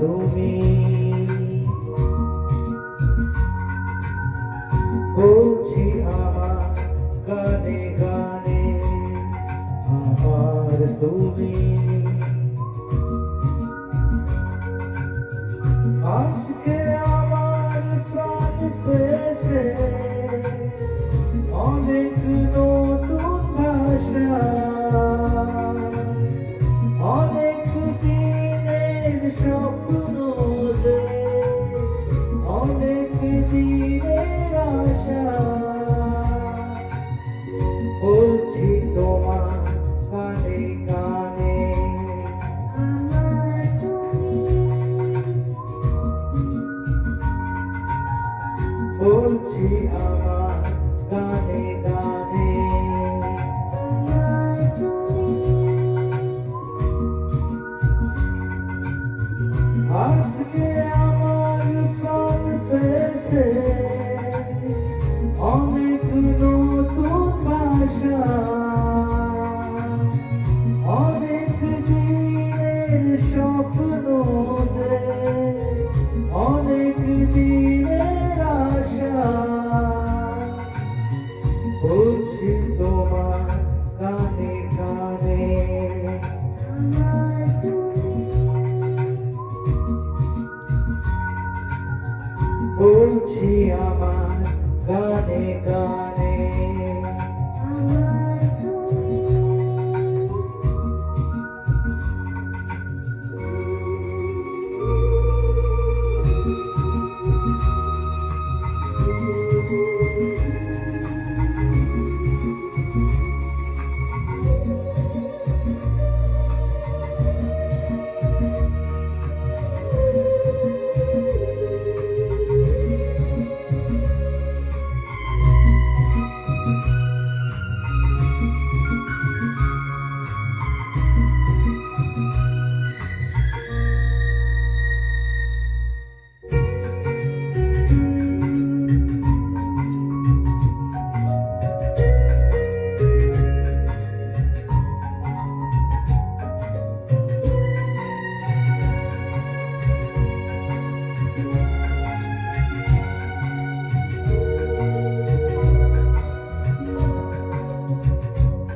তুমি, বলছি আমার গানে গানে আমার তুমি। আজকে আমার প্রাণ পেয়েছে অনেক নতুন ভাষা, অনেক দিনের স্বপ্ন যে, অনেক দিনের আশা। বলছি তোমার কানে কানে আমার তুমি, বলছি আমার গানে গানে আমার তুমি। আজকে আমার প্রাণ পেয়েছে অনেক নতুন ভাষা, অনেক দিনের স্বপ্ন যে, অনেক দিনের আশা। বলছি তোমার কানে কানে আমার তুমি, বলছি আমার গানে গানে আমার তুমি।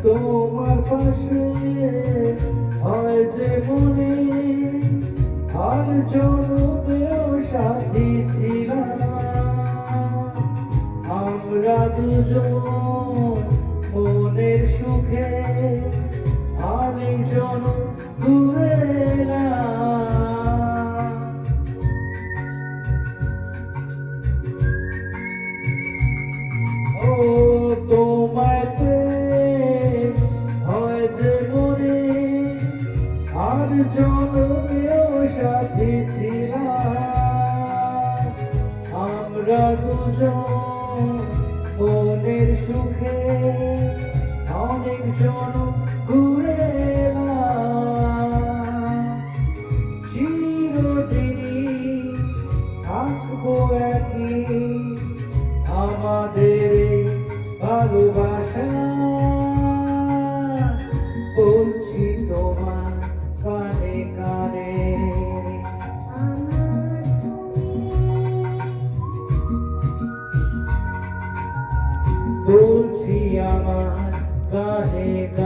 তোমার পাশে হয় যে মনে আর জনমেও সাথী ছিলাম আমরা দুজন মনের সুখে আরেকজন ঘুরে এলাম। ও তোমায় হয় যে মনে আর জনমেও সাথী ছিলাম আমরা দুজন মনের সুখে অনেকজন ঘুরে এলাম। চিরদিনই থাকবো একই আমাদের ভালোবাসা। বলছি তোমার কানে কানে আমার তুমি, বলছি আমার কানে কানে।